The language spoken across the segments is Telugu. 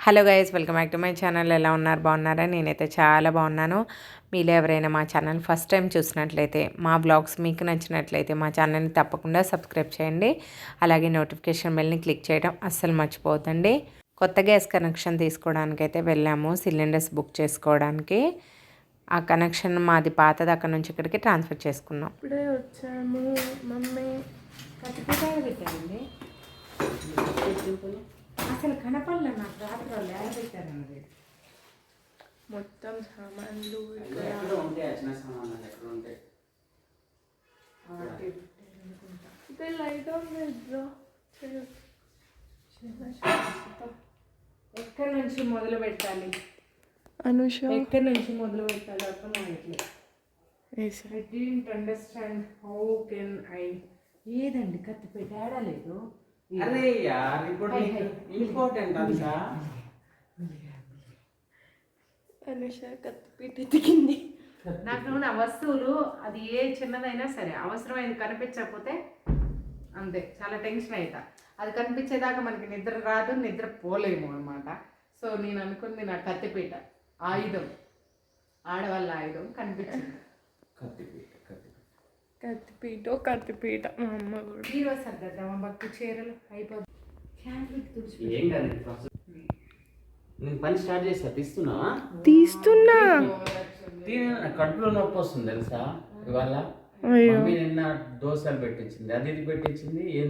Hello guys, welcome back to my channel. ఎలా ఉన్నారు? బాగున్నారా? నేనైతే చాలా బాగున్నాను. మీలో ఎవరైనా మా ఛానల్ ఫస్ట్ టైం చూసినట్లయితే, మా బ్లాగ్స్ మీకు నచ్చినట్లయితే మా ఛానల్ని తప్పకుండా సబ్స్క్రైబ్ చేయండి. అలాగే నోటిఫికేషన్ బెల్ని క్లిక్ చేయడం అస్సలు మర్చిపోవద్దండి. కొత్త గ్యాస్ కనెక్షన్ తీసుకోవడానికి అయితే వెళ్ళాము, సిలిండర్స్ బుక్ చేసుకోవడానికి. ఆ కనెక్షన్ మాది పాతది, అక్కడ నుంచి ఇక్కడికి ట్రాన్స్ఫర్ చేసుకున్నాం. ఇప్పుడే వచ్చాము. మమ్మీ కత్తిపీటాలు పెట్టారండి. అసలు కనపడలే నాకు రాత్రి వాళ్ళు ఎలా పెట్టారన్నది. మొత్తం సామాన్లు లైట్ ఎక్కడి నుంచి మొదలు పెట్టాలి అనుష? ఎక్కడి నుంచి మొదలు పెట్టాలి అర్థం అవ్వట్లేదు. I didn't understand how can I. ఏదండి కత్తిపేట ఆడలేదు. అరే యార్, ఇప్పుడు ఇంపార్టెంట్ అనుషా. అనుష కత్తిపీట ఎతికింది. నాకు నా వస్తువులు అది ఏ చిన్నదైనా సరే అవసరమైంది కనిపించకపోతే అంతే, చాలా టెన్షన్ అవుతా. అది కనిపించేదాకా మనకి నిద్ర రాదు, నిద్ర పోలేము అనమాట. సో నేను అనుకుంది నా కత్తిపీట ఆయుధం, ఆడవాళ్ళ ఆయుధం కనిపించింది. కత్తిపీట మా అమ్మ కూడా ఈరోజు సర్దద్దామా భక్తి చీరలు అయిపోతుంది. నేను పని స్టార్ట్ చేస్తా. తీస్తున్నా. కడుపులో నొప్పి వస్తుంది తెలుసా ఇవాళ. మమ్మీ నిన్న దోశలు పెట్టించింది, అది ఇది పెట్టించింది. ఏం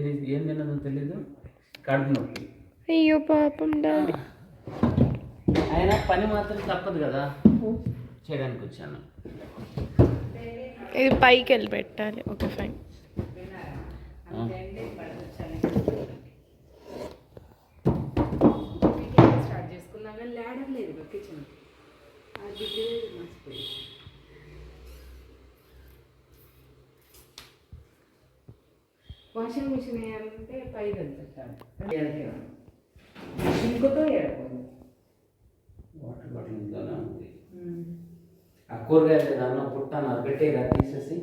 తిన్నదో తెలీదు, కడుపు నొప్పి. అయ్యో పాపం డాడీ. అయినా పని మాత్రం తప్పదు కదా, చేయడానికి వచ్చాను. ఇది పైకి వెళ్ళి పెట్టాలి. Okay fine. స్టార్ట్ చేసుకున్నాం కానీ లేడం లేదు కిచెన్. అది మర్చిపోయి వాషింగ్ మిషన్ వేయాలంటే పైకి వెళ్తాడు. ఇంకొక ఏడకూడదు. వాటర్ బాటిల్ ఇంట్లోనే ఉంది. ఆ కూరగాయలు దానిలో పుట్టాను అది పెట్టేదా తీసేసి.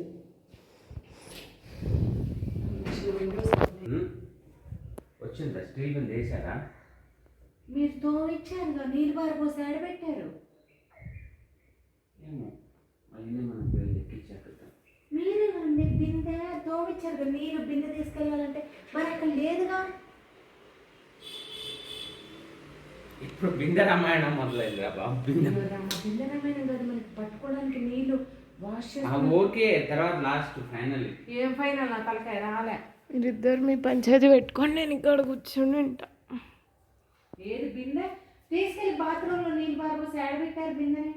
వచ్చిందా? స్టీల్ బిల్ వేసారా? మీరు తోమిచ్చారు, నీళ్ళు పారిపోసి ఆడబెట్టారు. ఏమో మళ్ళీ మనం బిల్ ఎక్కించాక మీరేనండి బిందె తోమిచ్చారు, నీళ్ళు బిందె తీసుకెళ్ళాలంటే మరి అక్కడ లేదుగా. ఇప్పుడు బిందె రామాయణం మొదలైందిరా బాబు. బిందె రామాయణం కాదు, మనకి పట్టుకోవడానికి నీళ్ళు వాష్ ఓకే. తర్వాత లాస్ట్ ఫైనల్. ఏం ఫైనల్? నా తలకాయ రాలే. మీరిద్దరు మీ పంచాయతీ పెట్టుకొని నేను ఇక్కడ కూర్చొని ఉంటా. ఏది బిందె తీసుకెళ్ళి బాత్రూంలో నీళ్ళు పారిపోసి ఆడబెట్టారు బిందెని.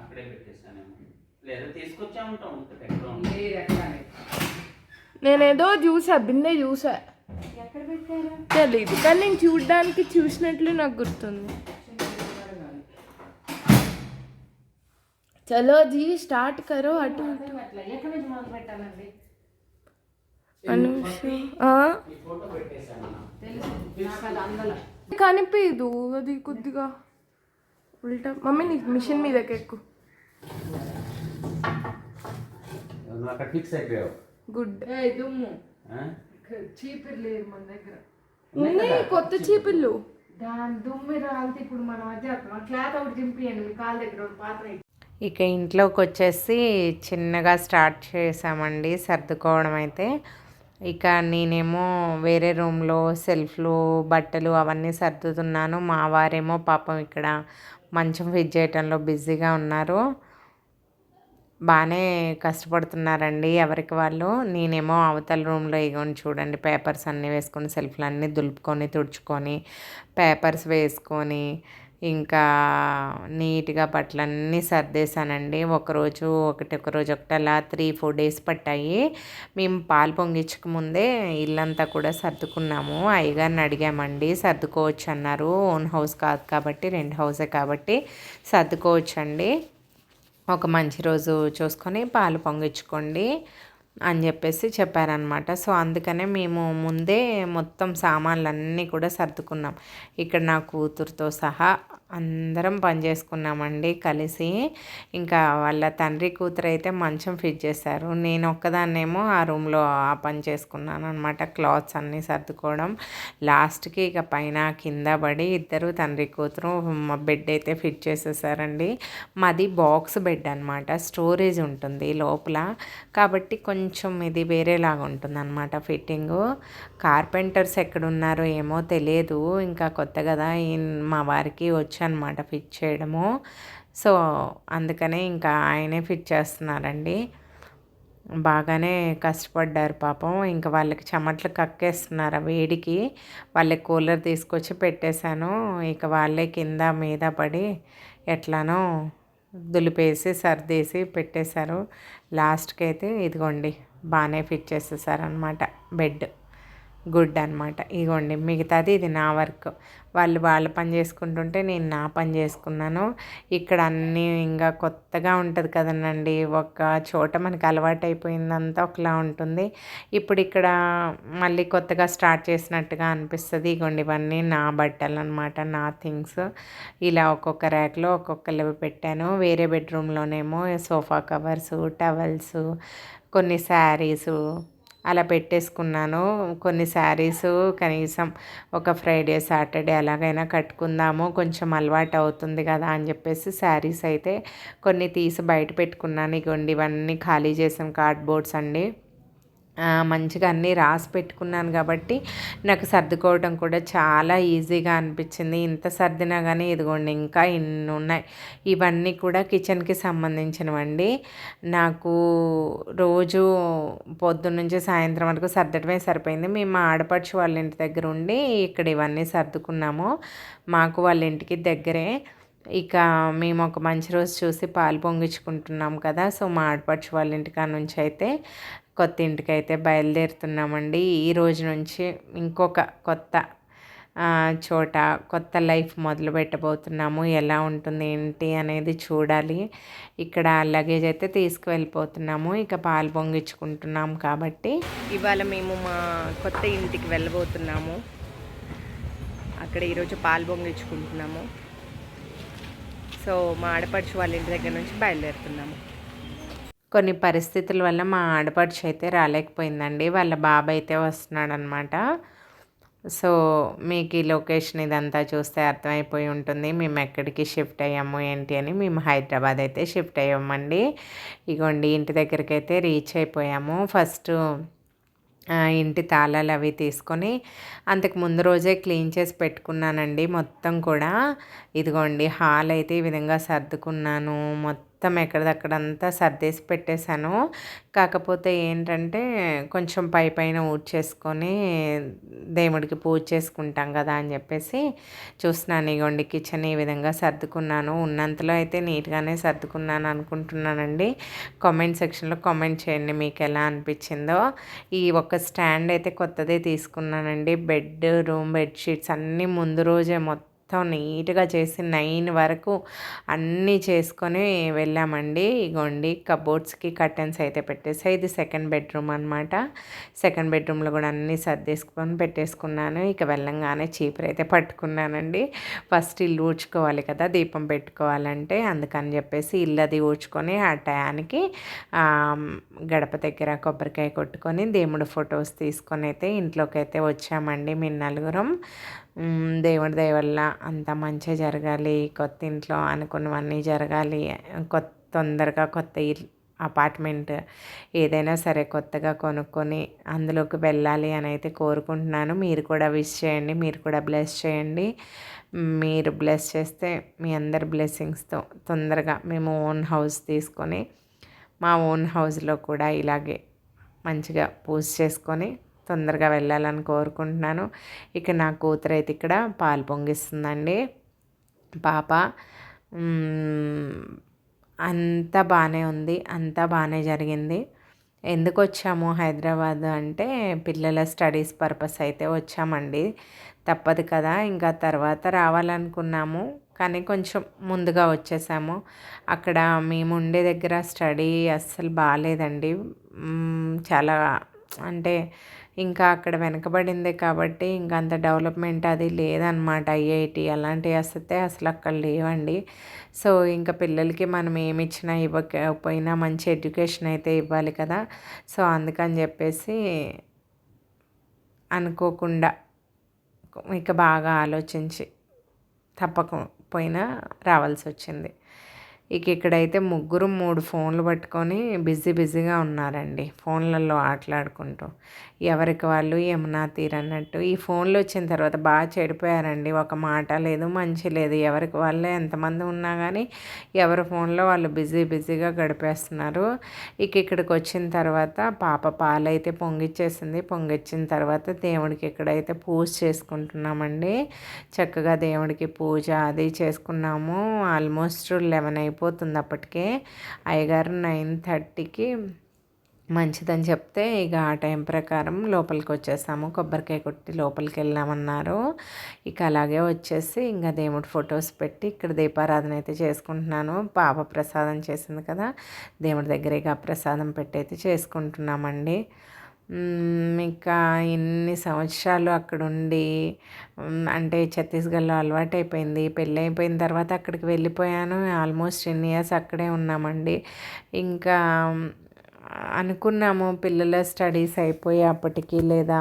అక్కడే పెట్టేస్తాను, లేదా తీసుకొచ్చా ఉంటాం. నేనేదో చూసా, బిందె చూసా. ఎక్కడ పెట్టారు తెలీదు, కానీ నేను చూడడానికి చూసినట్లు నాకు గుర్తుంది. చలో జీ స్టార్ట్ కరో. అటు ఎక్కడి నుంచి మొదలు పెట్టాలండి? కనిపించదు అది కొద్దిగా ఉల్టా. మమ్మీ నీకు మిషన్ మీదకి ఎక్కు. అక్కడ ఫిక్స్ అయిపోయావు. గుడ్. దుమ్ము చీపిర్లు లేదు మన దగ్గర. ఉన్నాయి కొత్త చీపిర్లు. దాని దుమ్ము రాలితే ఇప్పుడు మనం వచ్చేస్తాం. క్లాత్ ఒకటి చింపియండి మీ కాళ్ళ దగ్గర పాత్ర. ఇక ఇంట్లోకి వచ్చేసి చిన్నగా స్టార్ట్ చేసామండి సర్దుకోవడం అయితే. ఇక నేనేమో వేరే రూమ్లో సెల్ఫ్లు బట్టలు అవన్నీ సర్దుతున్నాను. మా వారేమో పాపం ఇక్కడ మంచం ఫిట్ చేయటంలో బిజీగా ఉన్నారు. బాగానే కష్టపడుతున్నారండి ఎవరికి వాళ్ళు. నేనేమో అవతల రూమ్లో ఇగోని చూడండి, పేపర్స్ అన్నీ వేసుకొని సెల్ఫ్లు అన్నీ దులుపుకొని తుడుచుకొని పేపర్స్ వేసుకొని ఇంకా నీట్గా బట్టలన్నీ సర్దేశానండి. ఒకరోజు ఒకటి అలా 3-4 డేస్ పట్టాయి. మేము పాలు పొంగించక ముందే ఇల్లంతా కూడా సర్దుకున్నాము. అయ్యగారిని అడిగామండి, సర్దుకోవచ్చు అన్నారు. ఓన్ హౌస్ కాదు కాబట్టి, రెంట్ హౌసే కాబట్టి సర్దుకోవచ్చండి, ఒక మంచి రోజు చూసుకొని పాలు పొంగించుకోండి అని చెప్పేసి చెప్పారనమాట. సో అందుకనే మేము ముందే మొత్తం సామాన్లన్నీ కూడా సర్దుకున్నాం. ఇక్కడ నా కూతురుతో సహా అందరం పని చేసుకున్నామండి కలిసి. ఇంకా వాళ్ళ తండ్రి కూతురు అయితే మంచం ఫిట్ చేశారు. నేను ఒక్కదాన్నేమో ఆ రూమ్లో ఆ పని చేసుకున్నాను అనమాట. క్లాత్స్ అన్నీ సర్దుకోవడం. లాస్ట్కి ఇక పైన కింద పడి ఇద్దరు తండ్రి కూతురు మా బెడ్ అయితే ఫిట్ చేసేసారండి. మాది బాక్స్ బెడ్ అనమాట, స్టోరేజ్ ఉంటుంది లోపల, కాబట్టి కొంచెం ఇది వేరేలాగా ఉంటుంది అనమాట ఫిట్టింగు. కార్పెంటర్స్ ఎక్కడున్నారో ఏమో తెలియదు, ఇంకా కొత్త కదా మా వారికి వచ్చనమాట ఫిట్ చేయడము. సో అందుకనే ఇంకా ఆయనే ఫిట్ చేస్తున్నారండి. బాగానే కష్టపడ్డారు పాపం. ఇంకా వాళ్ళకి చెమట్లు కక్కేస్తున్నారు ఆ వేడికి. వాళ్ళకి కూలర్ తీసుకొచ్చి పెట్టేశాను. ఇక వాళ్ళే కింద మీద పడి ఎట్లానో దులిపేసి సర్దేసి పెట్టేశారు. లాస్ట్కి అయితే ఇదిగోండి బాగానే ఫిట్ చేసేసారనమాట బెడ్. గుడ్ అనమాట. ఇదిగోండి మిగతాది ఇది నా వర్క్. వాళ్ళు వాళ్ళ పని చేసుకుంటుంటే నేను నా పని చేసుకున్నాను. ఇక్కడ అన్నీ ఇంకా కొత్తగా ఉంటుంది కదనండి, ఒక చోట మనకి అలవాటు అయిపోయిందంతా ఒకలా ఉంటుంది. ఇప్పుడు ఇక్కడ మళ్ళీ కొత్తగా స్టార్ట్ చేసినట్టుగా అనిపిస్తుంది. ఇగోండి ఇవన్నీ నా బట్టలు అనమాట, నా థింగ్స్. ఇలా ఒక్కొక్క ర్యాక్లో ఒక్కొక్కరు పెట్టాను. వేరే బెడ్రూమ్లోనేమో సోఫా కవర్సు, టవల్సు, కొన్ని శారీసు అలా పెట్టేసుకున్నాను. కొన్ని శారీసు కనీసం ఒక ఫ్రైడే సాటర్డే అలాగైనా కట్టుకుందాము, కొంచెం అలవాటు అవుతుంది కదా అని చెప్పేసి శారీస్ అయితే కొన్ని తీసి బయట పెట్టుకున్నాను. ఇగోండి ఇవన్నీ ఖాళీ చేసాం కార్డ్బోర్డ్స్ అండి. మంచిగా అన్నీ రాసి పెట్టుకున్నాను కాబట్టి నాకు సర్దుకోవడం కూడా చాలా ఈజీగా అనిపించింది. ఇంత సర్దినా కానీ ఇదిగోండి ఇంకా ఇన్ని ఉన్నాయి. ఇవన్నీ కూడా కిచెన్కి సంబంధించినవండి. నాకు రోజు పొద్దున్నుంచి సాయంత్రం వరకు సర్దటమే సరిపోయింది. మేము మా ఆడపడుచు వాళ్ళ ఇంటి దగ్గర ఉండి ఇక్కడ ఇవన్నీ సర్దుకున్నాము. మాకు వాళ్ళ ఇంటికి దగ్గరే. ఇక మేము ఒక మంచి రోజు చూసి పాలు పొంగించుకుంటున్నాం కదా, సో మా ఆడపడుచు వాళ్ళ ఇంటికాడ నుంచి అయితే కొత్త ఇంటికి అయితే బయలుదేరుతున్నామండి. ఈ రోజు నుంచి ఇంకొక కొత్త చోట కొత్త లైఫ్ మొదలు పెట్టబోతున్నాము. ఎలా ఉంటుంది ఏంటి అనేది చూడాలి. ఇక్కడ లగేజ్ అయితే తీసుకువెళ్ళిపోతున్నాము. ఇక పాలు పొంగించుకుంటున్నాం కాబట్టి ఇవాళ మేము మా కొత్త ఇంటికి వెళ్ళబోతున్నాము. అక్కడ ఈరోజు పాలు పొంగించుకుంటున్నాము. సో మా ఆడపడుచు వాళ్ళ ఇంటి దగ్గర నుంచి బయలుదేరుతున్నాము. కొన్ని పరిస్థితుల వల్ల మా ఆడపడుచు అయితే రాలేకపోయిందండి. వాళ్ళ బాబాయ్ అయితే వస్తున్నాడు అనమాట. సో మీకు ఈ లొకేషన్ ఇదంతా చూస్తే అర్థమైపోయి ఉంటుంది మేము ఎక్కడికి షిఫ్ట్ అయ్యాము ఏంటి అని. మేము హైదరాబాద్ అయితే షిఫ్ట్ అయ్యామండి. ఇగోండి ఇంటి దగ్గరికి అయితే రీచ్ అయిపోయాము. ఫస్ట్ ఇంటి తాళాలు అవి తీసుకొని అంతకు ముందు రోజే క్లీన్ చేసి పెట్టుకున్నానండి మొత్తం కూడా. ఇదిగోండి హాల్ అయితే ఈ విధంగా సర్దుకున్నాను. మొత్తం ఎక్కడిదక్కడంతా సర్దేసి పెట్టేశాను. కాకపోతే ఏంటంటే కొంచెం పైన ఊడ్చేసుకొని దేవుడికి పూజ చేసుకుంటాం కదా అని చెప్పేసి చూస్తున్నాను. ఇగోండి కిచెన్ ఈ విధంగా సర్దుకున్నాను. ఉన్నంతలో అయితే నీట్గానే సర్దుకున్నాను అనుకుంటున్నానండి. కామెంట్ సెక్షన్లో కామెంట్ చేయండి మీకు ఎలా అనిపించిందో. ఈ ఒక స్టాండ్ అయితే కొత్తదే తీసుకున్నానండి. రూమ్ బెడ్షీట్స్ అన్నీ ముందు రోజే మొత్తం నీట్గా చేసి 9 వరకు అన్నీ చేసుకొని వెళ్ళామండి. ఇగోండి కబోర్డ్స్కి కర్టెన్స్ అయితే పెట్టేసాయి. ఇది సెకండ్ బెడ్రూమ్ అనమాట. సెకండ్ బెడ్రూమ్లో కూడా అన్నీ సర్దేసుకొని పెట్టేసుకున్నాను. ఇక వెళ్ళంగానే చీపురు అయితే పట్టుకున్నానండి. ఫస్ట్ ఇల్లు ఊడ్చుకోవాలి కదా దీపం పెట్టుకోవాలంటే, అందుకని చెప్పేసి ఇల్లు అది ఊడ్చుకొని ఆ టయానికి గడప దగ్గర కొబ్బరికాయ కొట్టుకొని దేవుడు ఫొటోస్ తీసుకొని అయితే ఇంట్లోకి అయితే వచ్చామండి. మేము నలుగురం. దేవుడి దయ వల్ల అంతా మంచిగా జరగాలి, కొత్త ఇంట్లో అనుకున్నవన్నీ జరగాలి, తొందరగా కొత్త అపార్ట్మెంట్ ఏదైనా సరే కొత్తగా కొనుక్కొని అందులోకి వెళ్ళాలి అని అయితే కోరుకుంటున్నాను. మీరు కూడా విష్ చేయండి, మీరు కూడా బ్లెస్ చేయండి. మీరు బ్లెస్ చేస్తే మీ అందరి బ్లెస్సింగ్స్తో తొందరగా మేము ఓన్ హౌస్ తీసుకొని మా ఓన్ హౌస్లో కూడా ఇలాగే మంచిగా పూజ చేసుకొని తొందరగా వెళ్ళాలని కోరుకుంటున్నాను. ఇక నా కూతురు అయితే ఇక్కడ పాలు పొంగిస్తుందండి. పాప అంతా బాగానే ఉంది, అంతా బాగానే జరిగింది. ఎందుకు వచ్చాము హైదరాబాద్ అంటే పిల్లల స్టడీస్ పర్పస్ అయితే వచ్చామండి. తప్పదు కదా, ఇంకా తర్వాత రావాలనుకున్నాము కానీ కొంచెం ముందుగా వచ్చేసాము. అక్కడ మేము ఉండే దగ్గర స్టడీ అస్సలు బాగాలేదండి. చాలా అంటే ఇంకా అక్కడ వెనకబడిందే కాబట్టి ఇంకా అంత డెవలప్మెంట్ అది లేదనమాట. ఐఐటి అలాంటివి అసలు అక్కడ లేవండి. సో ఇంకా పిల్లలకి మనం ఏమి ఇచ్చినా ఇవ్వకపోయినా మంచి ఎడ్యుకేషన్ అయితే ఇవ్వాలి కదా. సో అందుకని చెప్పేసి అనుకోకుండా ఇక బాగా ఆలోచించి తప్పకపోయినా రావాల్సి వచ్చింది. ఇక్కడైతే ముగ్గురు 3 ఫోన్లు పట్టుకొని బిజీగా ఉన్నారండి, ఫోన్లలో ఆటలాడుకుంటూ. ఎవరికి వాళ్ళు యమునా తీర్ అన్నట్టు. ఈ ఫోన్లు వచ్చిన తర్వాత బాగా చెడిపోయారండి. ఒక మాట లేదు, మంచి లేదు. ఎవరికి వాళ్ళే ఎంతమంది ఉన్నా కానీ ఎవరి ఫోన్లో వాళ్ళు బిజీగా గడిపేస్తున్నారు. ఇక్కడికి వచ్చిన తర్వాత పాప పాలైతే పొంగిచ్చేసింది. పొంగిచ్చిన తర్వాత దేవుడికి ఇక్కడైతే పూజ చేసుకుంటున్నామండి. చక్కగా దేవుడికి పూజ అది చేసుకున్నాము. ఆల్మోస్ట్ 11 అయిపోతుంది అప్పటికే. అయ్యగారు 9:30కి మంచిదని చెప్తే ఇక ఆ టైం ప్రకారం లోపలికి వచ్చేసాము. కొబ్బరికాయ కొట్టి లోపలికి వెళ్ళామన్నారు. ఇక అలాగే వచ్చేసి ఇంకా దేవుడి ఫొటోస్ పెట్టి ఇక్కడ దీపారాధన అయితే చేసుకుంటున్నాను. పాప ప్రసాదం చేసింది కదా, దేవుడి దగ్గర ఇక ప్రసాదం పెట్టి అయితే చేసుకుంటున్నామండి. ఇంకా ఇన్ని సంవత్సరాలు అక్కడ ఉండి అంటే ఛత్తీస్గఢ్లో అలవాటైపోయింది. పెళ్ళి అయిపోయిన తర్వాత అక్కడికి వెళ్ళిపోయాను. ఆల్మోస్ట్ 10 ఇయర్స్ అక్కడే ఉన్నామండి. ఇంకా అనుకున్నాము పిల్లల స్టడీస్ అయిపోయి అప్పటికి లేదా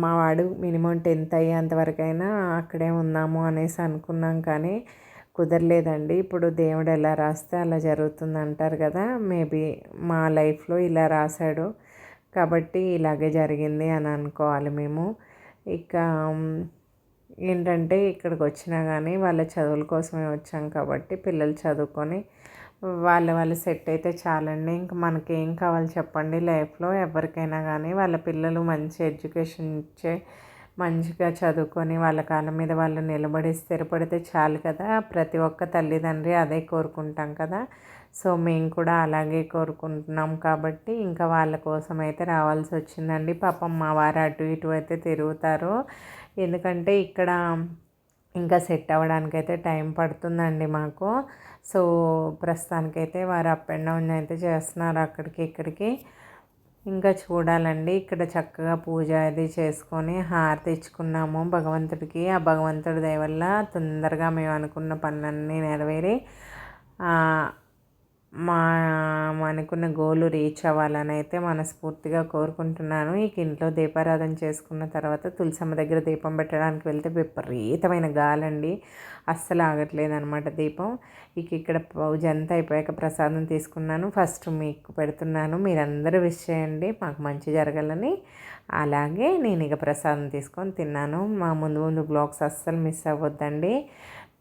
మా వాడు మినిమం 10th అయ్యేంతవరకైనా అక్కడే ఉన్నాము అనేసి అనుకున్నాం, కానీ కుదరలేదండి. ఇప్పుడు దేవుడు ఎలా రాస్తే అలా జరుగుతుంది అంటారు కదా. మేబీ మా లైఫ్లో ఇలా రాశాడు కాబట్టి ఇలాగే జరిగింది అని అనుకోవాలి మేము. ఇక ఏంటంటే ఇక్కడికి వచ్చినా కానీ వాళ్ళ చదువుల కోసమే వచ్చాం కాబట్టి పిల్లలు చదువుకొని వాళ్ళు సెట్ అయితే చాలండి. ఇంకా మనకేం కావాలి చెప్పండి లైఫ్లో. ఎవరికైనా కానీ వాళ్ళ పిల్లలు మంచి ఎడ్యుకేషన్ ఇచ్చే మంచిగా చదువుకొని వాళ్ళ కాళ్ళ మీద వాళ్ళు నిలబడి స్థిరపడితే చాలు కదా. ప్రతి ఒక్క తల్లిదండ్రి అదే కోరుకుంటాం కదా. సో మేము కూడా అలాగే కోరుకుంటున్నాం కాబట్టి ఇంకా వాళ్ళ కోసం అయితే రావాల్సి వచ్చిందండి. పాపం మా వారు అటు ఇటు అయితే తిరుగుతారు, ఎందుకంటే ఇక్కడ ఇంకా సెట్ అవ్వడానికైతే టైం పడుతుందండి మాకు. సో ప్రస్తుతానికైతే వారు అప్ అండ్ డౌన్ అయితే చేస్తున్నారు అక్కడికి ఇక్కడికి. ఇంకా చూడాలండి. ఇక్కడ చక్కగా పూజ అది చేసుకొని హారతి ఇచ్చుకున్నాము భగవంతుడికి. ఆ భగవంతుడి దయ వల్ల తొందరగా మేము అనుకున్న పనులన్నీ నెరవేరి అనుకున్న గోలు రీచ్ అవ్వాలని అయితే మనస్ఫూర్తిగా కోరుకుంటున్నాను. ఇక ఇంట్లో దీపారాధన చేసుకున్న తర్వాత తులసమ్మ దగ్గర దీపం పెట్టడానికి వెళ్తే విపరీతమైన గాలండి, అస్సలు ఆగట్లేదు అనమాట దీపం. ఇక్కడ పూజ అంతా అయిపోయాక ప్రసాదం తీసుకున్నాను. ఫస్ట్ మీకు పెడుతున్నాను, మీరందరూ విష్ చేయండి మాకు మంచి జరగాలని. అలాగే నేను ఇక ప్రసాదం తీసుకొని తిన్నాను. మా ముందు బ్లాగ్స్ అస్సలు మిస్ అవ్వద్దండి.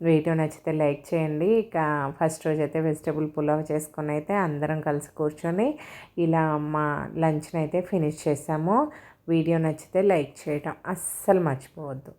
వీడియో నచ్చితే లైక్ చేయండి. ఇక ఫస్ట్ రోజు అయితే వెజిటబుల్ పులావ్ చేసుకొని అయితే అందరం కలిసి కూర్చొని ఇలా మా లంచ్ని అయితే ఫినిష్ చేసాము. వీడియో నచ్చితే లైక్ చేయడం అస్సలు మర్చిపోవద్దు.